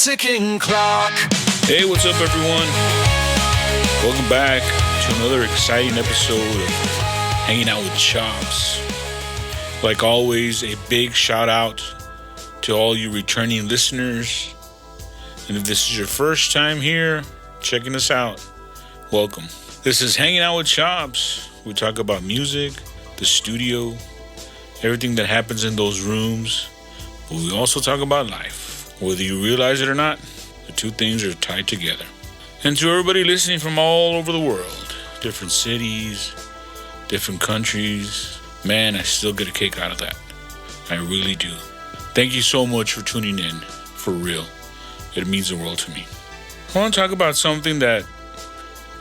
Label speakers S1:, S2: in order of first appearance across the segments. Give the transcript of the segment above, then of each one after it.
S1: ticking clock.
S2: Hey, what's up, everyone? Welcome back to another exciting episode of Hanging Out with Chops. Like always, a big shout out to all you returning listeners. And if this is your first time here, checking us out, welcome. This is Hanging Out with Chops. We talk about music, the studio, everything that happens in those rooms. But we also talk about life. Whether you realize it or not, the two things are tied together. And to everybody listening from all over the world, different cities, different countries, man, I still get a kick out of that. I really do. Thank you so much for tuning in, for real. It means the world to me. I want to talk about something that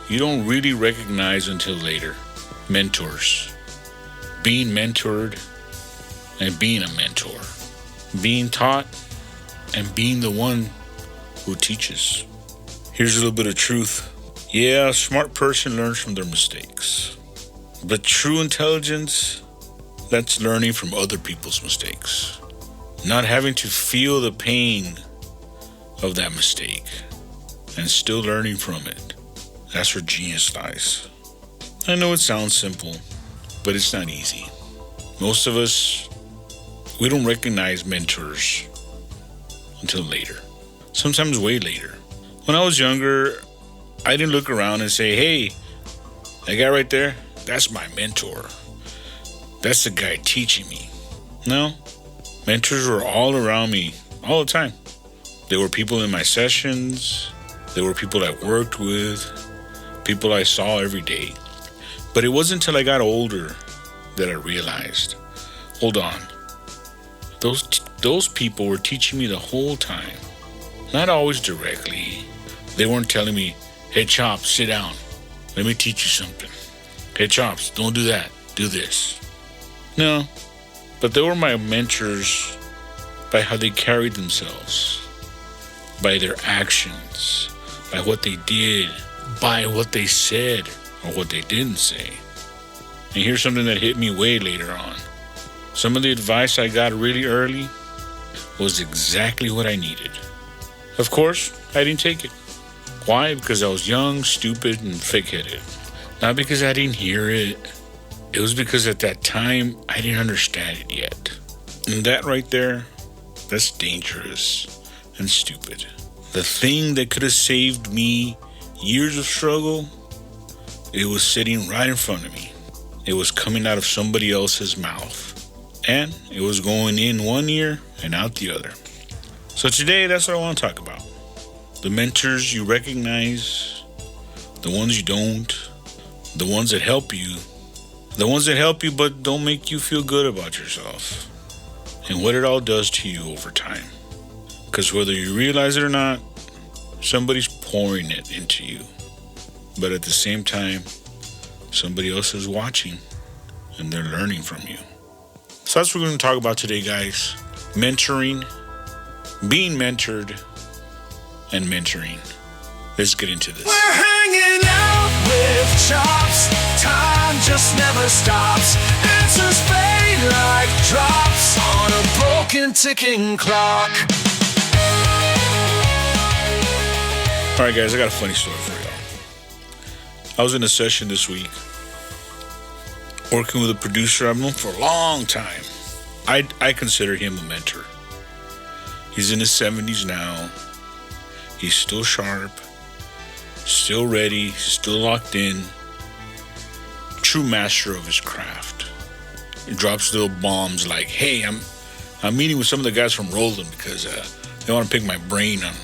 S2: you don't really recognize until later. Mentors. Being mentored and being a mentor. Being taught and being the one who teaches. Here's a little bit of truth. Yeah, a smart person learns from their mistakes. But true intelligence, that's learning from other people's mistakes. Not having to feel the pain of that mistake and still learning from it. That's where genius lies. I know it sounds simple, but it's not easy. Most of us, we don't recognize mentors until later. Sometimes way later. When I was younger, I didn't look around and say, hey, that guy right there, that's my mentor. That's the guy teaching me. No, mentors were all around me all the time. They were people in my sessions. They were people I worked with, people I saw every day. But it wasn't until I got older that I realized, hold on, those people were teaching me the whole time. Not always directly. They weren't telling me, hey, Chops, sit down. Let me teach you something. Hey, Chops, don't do that. Do this. No, but they were my mentors by how they carried themselves, by their actions, by what they did, by what they said or what they didn't say. And here's something that hit me way later on. Some of the advice I got really early was exactly what I needed. Of course, I didn't take it. Why? Because I was young, stupid, and fake-headed. Not because I didn't hear it. It was because at that time, I didn't understand it yet. And that right there, that's dangerous and stupid. The thing that could have saved me years of struggle, it was sitting right in front of me. It was coming out of somebody else's mouth. And it was going in one ear and out the other. So today, that's what I want to talk about. The mentors you recognize, the ones you don't, the ones that help you, but don't make you feel good about yourself, and what it all does to you over time. Because whether you realize it or not, somebody's pouring it into you. But at the same time, somebody else is watching, and they're learning from you. So that's what we're going to talk about today, guys. Mentoring, being mentored, and mentoring. Let's get into this.
S1: We're hanging out with Chops. Time just never stops. Answers fade like drops on a broken ticking clock.
S2: All right, guys, I got a funny story for y'all. I was in a session this week working with a producer I've known for a long time. I consider him a mentor. He's in his 70s now. He's still sharp, still ready, still locked in. True master of his craft. He drops little bombs like, hey, I'm meeting with some of the guys from Roland because they want to pick my brain on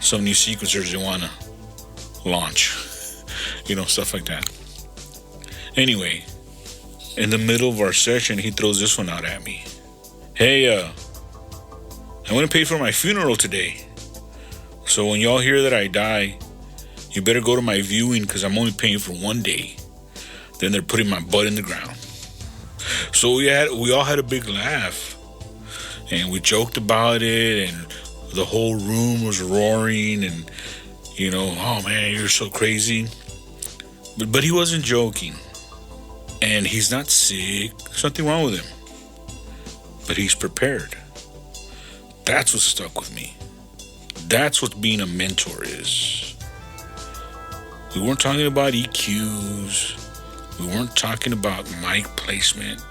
S2: some new sequencers they want to launch. Stuff like that. Anyway, in the middle of our session, he throws this one out at me. Hey, I'm going to pay for my funeral today. So when y'all hear that I die, you better go to my viewing because I'm only paying for one day. Then they're putting my butt in the ground. So we all had a big laugh. And we joked about it, and the whole room was roaring, and, oh man, you're so crazy. But he wasn't joking. And he's not sick. There's nothing wrong with him. But he's prepared. That's what stuck with me. That's what being a mentor is. We weren't talking about EQs. We weren't talking about mic placement.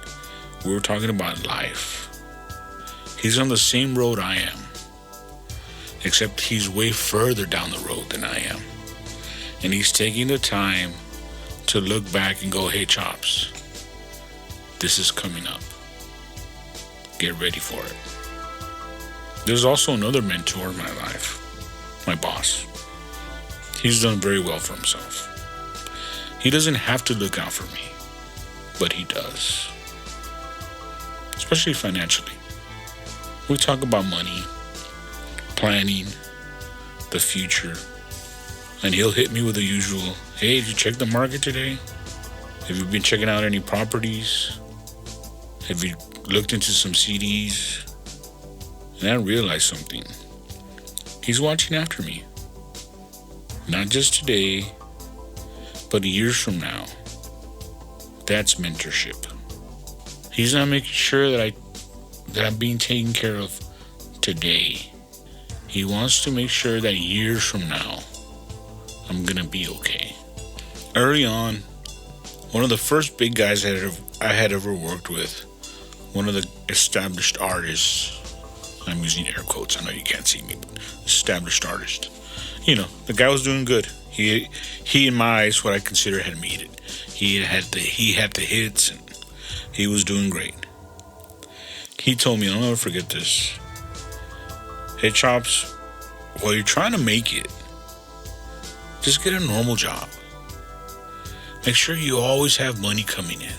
S2: We were talking about life. He's on the same road I am, except he's way further down the road than I am. And he's taking the time to look back and go, hey, Chops, this is coming up. Get ready for it. There's also another mentor in my life, my boss. He's done very well for himself. He doesn't have to look out for me, but he does. Especially financially. We talk about money, planning, the future, and he'll hit me with the usual, hey, did you check the market today? Have you been checking out any properties? Have you looked into some CDs? And I realized something. He's watching after me. Not just today, but years from now. That's mentorship. He's not making sure that I'm being taken care of today. He wants to make sure that years from now, I'm gonna be okay. Early on, one of the first big guys I had ever worked with, one of the established artists, I'm using air quotes, I know you can't see me, but established artist. You know, the guy was doing good. He in my eyes, what I consider had made it. He had the hits, and he was doing great. He told me, I'll never forget this. Hey, Chops, while you're trying to make it, just get a normal job. Make sure you always have money coming in.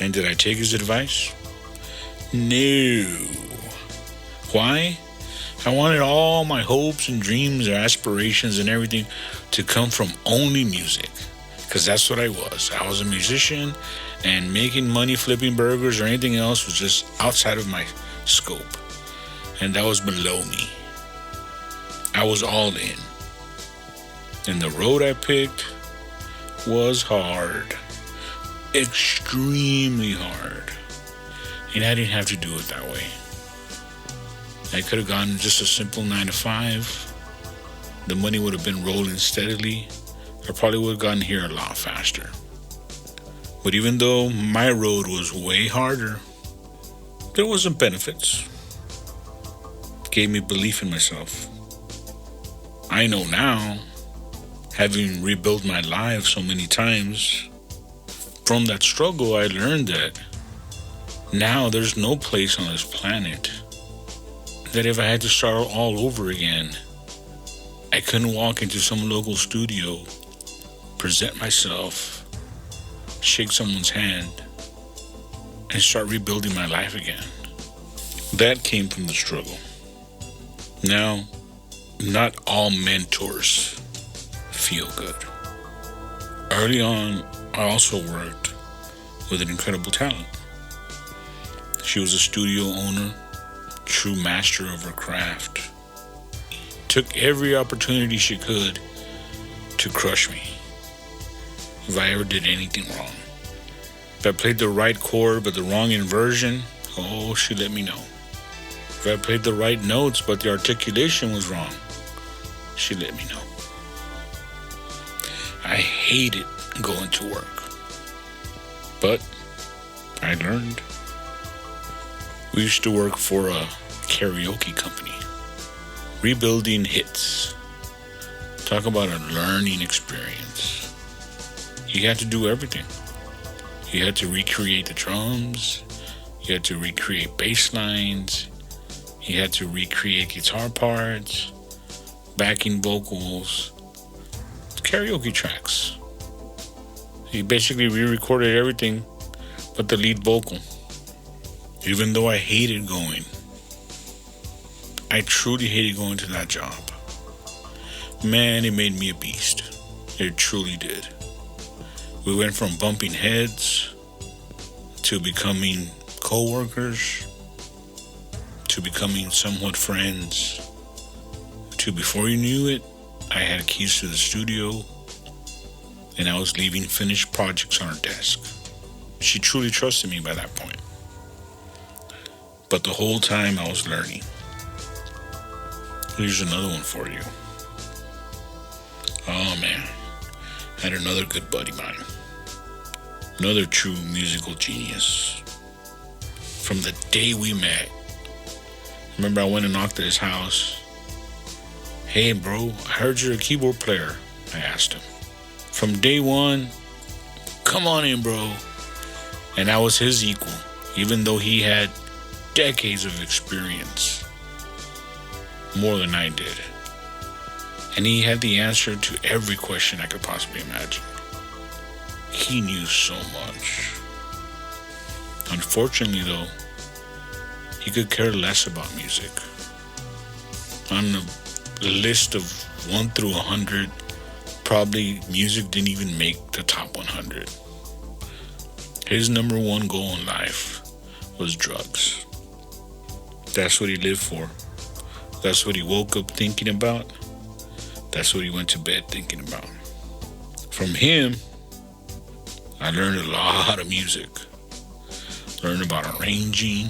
S2: And did I take his advice? No. Why? I wanted all my hopes and dreams and aspirations and everything to come from only music. Because that's what I was. I was a musician, and making money flipping burgers or anything else was just outside of my scope. And that was below me. I was all in. And the road I picked was hard. Extremely hard. And I didn't have to do it that way. I could have gone just a simple 9 to 5. The money would have been rolling steadily. I probably would have gotten here a lot faster. But even though my road was way harder, there was some benefits. It gave me belief in myself. I know now, having rebuilt my life so many times, from that struggle I learned that now there's no place on this planet that if I had to start all over again, I couldn't walk into some local studio, present myself, shake someone's hand, and start rebuilding my life again. That came from the struggle. Now, not all mentors feel good. Early on, I also worked with an incredible talent. She was a studio owner, true master of her craft. Took every opportunity she could to crush me if I ever did anything wrong. If I played the right chord but the wrong inversion, oh, she let me know. If I played the right notes but the articulation was wrong, she let me know. I hated going to work, but I learned. We used to work for a karaoke company, rebuilding hits. Talk about a learning experience. You had to do everything. You had to recreate the drums. You had to recreate bass lines. You had to recreate guitar parts, backing vocals, karaoke tracks. You basically re-recorded everything but the lead vocal. Even though I hated going, I truly hated going to that job. Man, it made me a beast. It truly did. We went from bumping heads to becoming co-workers to becoming somewhat friends to, before you knew it, I had keys to the studio and I was leaving finished projects on her desk. She truly trusted me by that point. But the whole time I was learning. Here's another one for you. Oh man, I had another good buddy of mine. Another true musical genius. From the day we met, remember I went and knocked at his house. Hey bro, I heard you're a keyboard player, I asked him. From day one, come on in bro. And I was his equal, even though he had decades of experience. More than I did. And he had the answer to every question I could possibly imagine. He knew so much. Unfortunately though, he could care less about music. On the list of 1 through 100, probably music didn't even make the top 100. His number one goal in life was drugs. That's what he lived for. That's what he woke up thinking about. That's what he went to bed thinking about. From him, I learned a lot of music. Learned about arranging,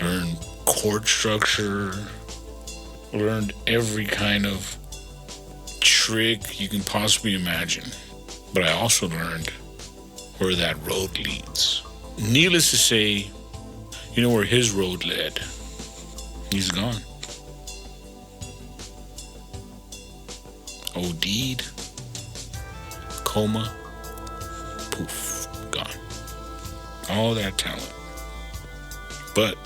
S2: learned chord structure, learned every kind of trick you can possibly imagine. But I also learned where that road leads. Needless to say, you know where his road led. He's gone. OD'd, coma, poof, gone. All that talent. But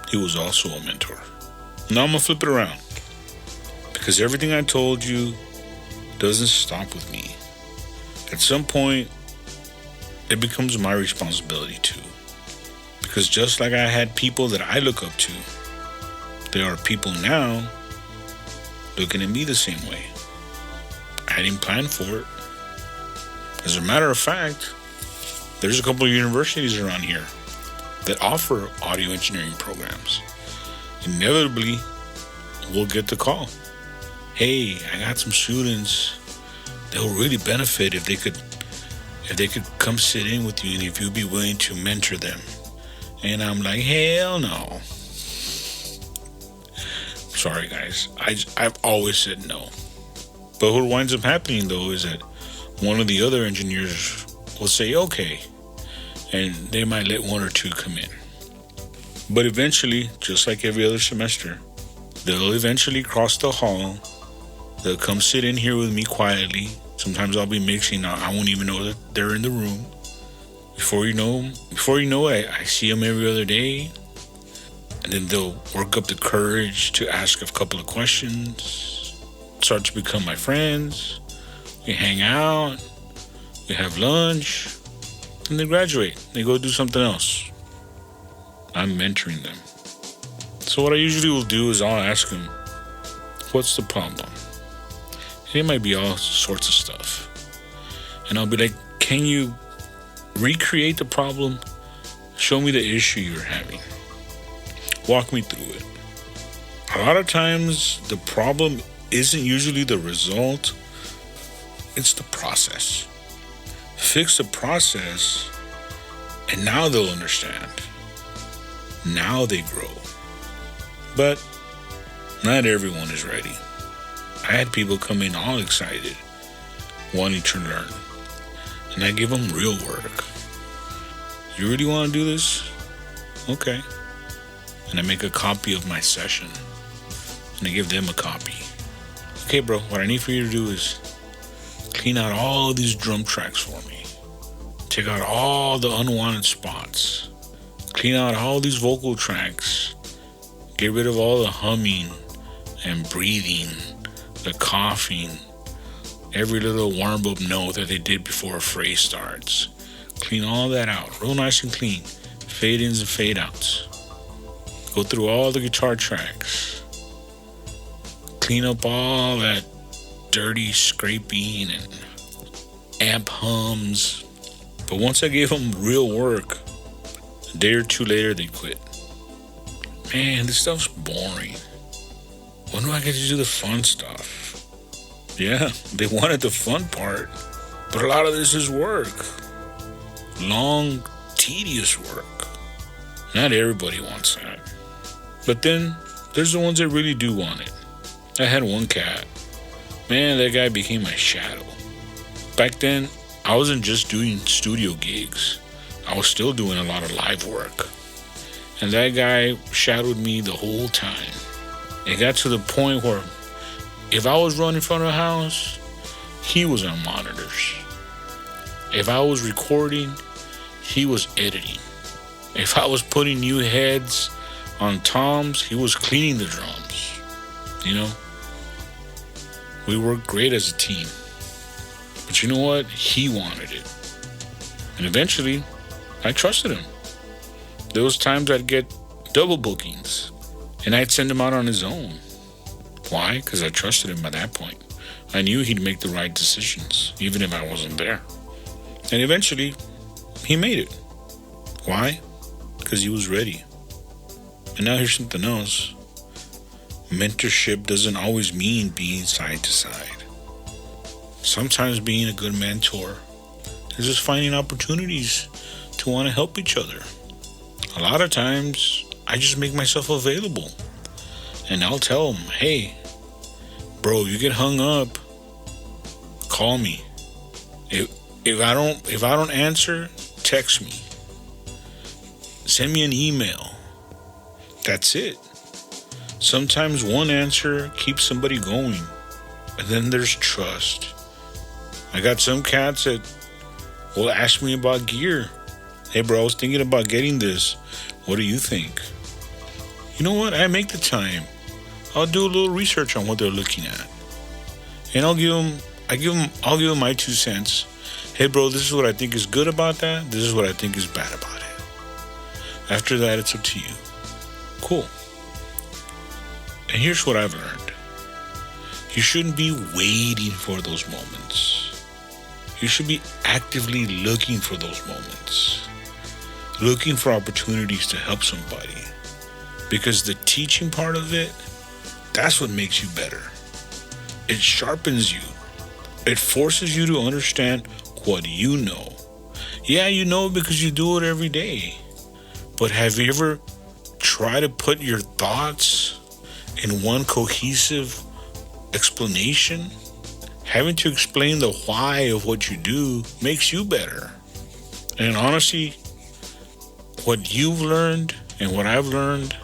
S2: he was also a mentor. Now I'm gonna flip it around, because everything I told you doesn't stop with me. At some point, it becomes my responsibility too. Because just like I had people that I look up to, there are people now looking at me the same way. I didn't plan for it. As a matter of fact, there's a couple of universities around here that offer audio engineering programs. Inevitably, we'll get the call. Hey, I got some students that will really benefit if they could come sit in with you and if you'd be willing to mentor them. And I'm like, hell no. Sorry guys, I've always said no. But what winds up happening though is that one of the other engineers will say okay, and they might let one or two come in. But eventually, just like every other semester, they'll eventually cross the hall. They'll come sit in here with me quietly. Sometimes I'll be mixing. I won't even know that they're in the room. Before you know it, I see them every other day. And then they'll work up the courage to ask a couple of questions, start to become my friends. We hang out, we have lunch, and they graduate. They go do something else. I'm mentoring them. So what I usually will do is I'll ask them, what's the problem? And it might be all sorts of stuff. And I'll be like, can you recreate the problem? Show me the issue you're having. Walk me through it. A lot of times, the problem isn't usually the result. It's the process. Fix the process, and now they'll understand. Now they grow. But not everyone is ready. I had people come in all excited, wanting to learn. And I give them real work. You really want to do this? Okay. And I make a copy of my session. And I give them a copy. Okay, bro, what I need for you to do is clean out all these drum tracks for me. Take out all the unwanted spots. Clean out all these vocal tracks. Get rid of all the humming and breathing, the coughing, every little warm-up note that they did before a phrase starts. Clean all that out, real nice and clean. Fade-ins and fade-outs. Go through all the guitar tracks. Clean up all that dirty scraping and amp hums. But once I gave them real work, a day or two later they quit. Man, this stuff's boring. When do I get to do the fun stuff? Yeah, they wanted the fun part, but a lot of this is work. Long, tedious work. Not everybody wants that. But then There's the ones that really do want it. I had one cat. Man, that guy became my shadow. Back then, I wasn't just doing studio gigs. I was still doing a lot of live work. And that guy shadowed me the whole time. It got to the point where if I was running front of the house, he was on monitors. If I was recording, he was editing. If I was putting new heads on toms, he was cleaning the drums. You know? We worked great as a team. But you know what? He wanted it. And eventually, I trusted him. There was times I'd get double bookings, and I'd send him out on his own. Why? Because I trusted him at that point. I knew he'd make the right decisions, even if I wasn't there. And eventually, he made it. Why? Because he was ready. And now here's something else. Mentorship doesn't always mean being side to side. Sometimes being a good mentor is just finding opportunities to want to help each other. A lot of times, I just make myself available. And I'll tell them, hey, bro, you get hung up, call me. If I don't answer, text me. Send me an email. That's it. Sometimes one answer keeps somebody going. And then there's trust. I got some cats that will ask me about gear. Hey bro, I was thinking about getting this. What do you think? You know what? I make the time. I'll do a little research on what they're looking at. And I'll give them my 2 cents. Hey bro, this is what I think is good about that. This is what I think is bad about it. After that, it's up to you. Cool. And here's what I've learned. You shouldn't be waiting for those moments. You should be actively looking for those moments. Looking for opportunities to help somebody. Because the teaching part of it, that's what makes you better. It sharpens you. It forces you to understand what you know. Yeah, you know because you do it every day. But have you ever tried to put your thoughts in one cohesive explanation? Having to explain the why of what you do makes you better. And honestly, what you've learned and what I've learned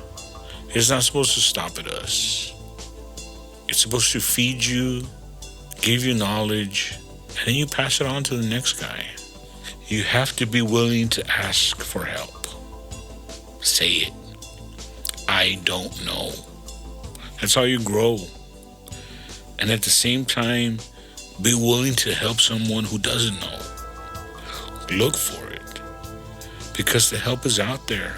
S2: is not supposed to stop at us. It's supposed to feed you, give you knowledge, and then you pass it on to the next guy. You have to be willing to ask for help. Say it. I don't know. That's how you grow. And at the same time, be willing to help someone who doesn't know. Look for it. Because the help is out there.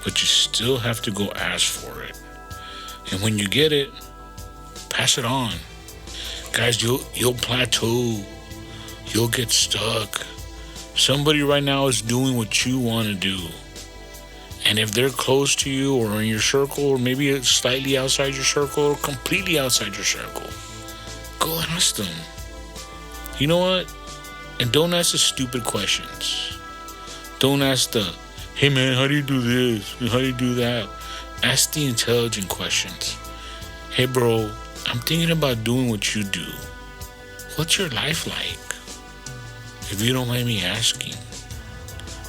S2: But you still have to go ask for it. And when you get it, pass it on. Guys, you'll plateau. You'll get stuck. Somebody right now is doing what you want to do. And if they're close to you or in your circle, or maybe it's slightly outside your circle or completely outside your circle, go ask them. You know what? And don't ask the stupid questions. Don't ask the, hey man, how do you do this? How do you do that? Ask the intelligent questions. Hey bro, I'm thinking about doing what you do. What's your life like? If you don't mind me asking,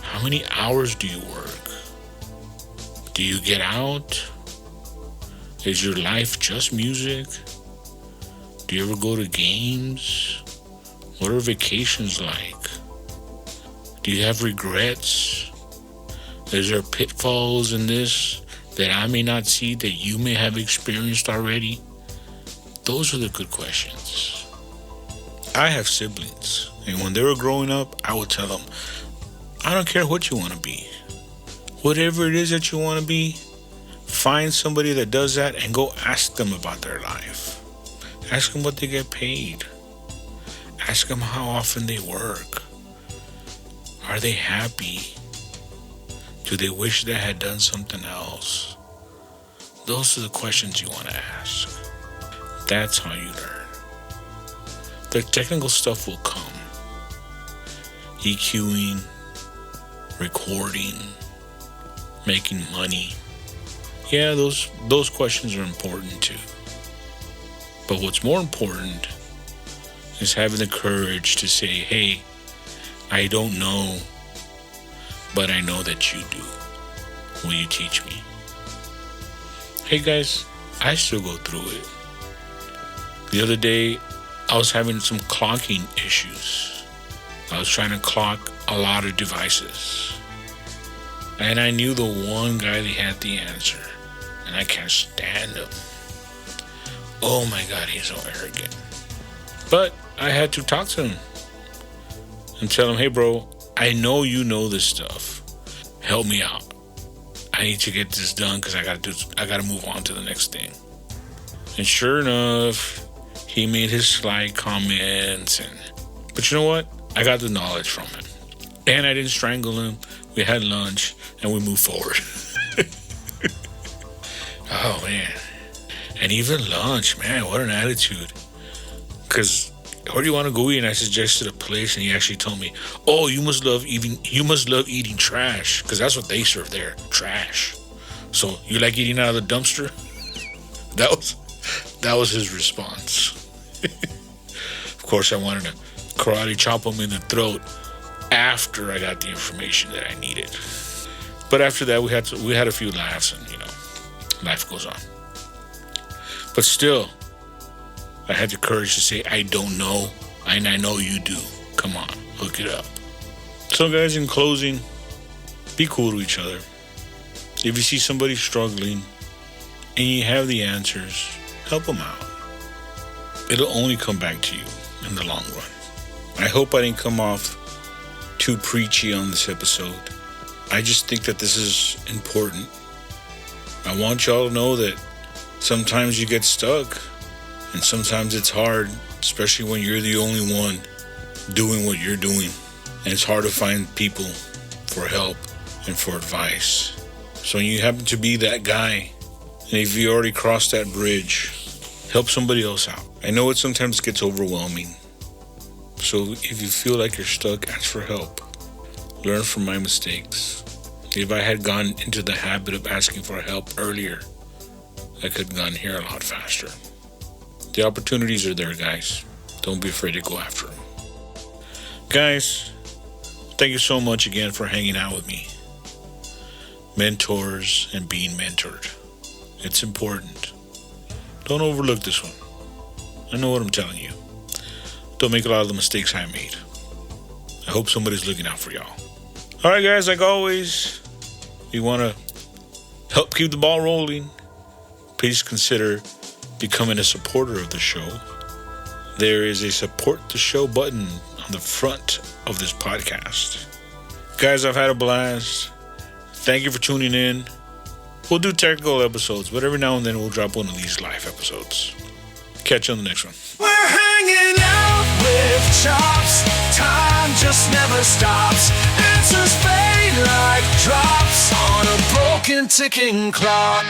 S2: how many hours do you work? Do you get out? Is your life just music? Do you ever go to games? What are vacations like? Do you have regrets? Is there pitfalls in this that I may not see that you may have experienced already? Those are the good questions. I have siblings, and when they were growing up, I would tell them, I don't care what you want to be. Whatever it is that you want to be, find somebody that does that and go ask them about their life. Ask them what they get paid. Ask them how often they work. Are they happy? Do they wish they had done something else? Those are the questions you want to ask. That's how you learn. The technical stuff will come. EQing, recording, making money. Yeah, those questions are important too. But what's more important is having the courage to say, hey, I don't know, but I know that you do. Will you teach me? Hey guys, I still go through it. The other day, I was having some clocking issues. I was trying to clock a lot of devices. And I knew the one guy that had the answer. And I can't stand him. Oh my God, he's so arrogant. But I had to talk to him and tell him, hey bro, I know you know this stuff. Help me out. I need to get this done because I gotta move on to the next thing. And sure enough, he made his sly comments, but you know what? I got the knowledge from him. And I didn't strangle him. We had lunch and we moved forward. Oh man. And even lunch, man, what an attitude. Because where do you want to go eat? And I suggested a place, and he actually told me, oh, you must love eating trash, because that's what they serve there, trash. So you like eating out of the dumpster? That was his response. Of course, I wanted to karate chop him in the throat after I got the information that I needed. But after that, we had a few laughs, and life goes on. But still, I had the courage to say, I don't know, and I know you do. Come on, hook it up. So guys, in closing, be cool to each other. If you see somebody struggling and you have the answers, help them out. It'll only come back to you in the long run. I hope I didn't come off too preachy on this episode. I just think that this is important. I want y'all to know that sometimes you get stuck, and sometimes it's hard, especially when you're the only one doing what you're doing. And it's hard to find people for help and for advice. So when you happen to be that guy, and if you already crossed that bridge, help somebody else out. I know it sometimes gets overwhelming. So if you feel like you're stuck, ask for help. Learn from my mistakes. If I had gone into the habit of asking for help earlier, I could have gotten here a lot faster. The opportunities are there, guys. Don't be afraid to go after them. Guys, thank you so much again for hanging out with me. Mentors and being mentored. It's important. Don't overlook this one. I know what I'm telling you. Don't make a lot of the mistakes I made. I hope somebody's looking out for y'all. All right, guys, like always, if you want to help keep the ball rolling, please consider becoming a supporter of the show. There is a support the show button on the front of this podcast. Guys, I've had a blast. Thank you for tuning in. We'll do technical episodes, but every now and then we'll drop one of these live episodes. Catch you on the next one.
S1: We're hanging out with Chops. Time just never stops. Answers fade like drops on a broken ticking clock.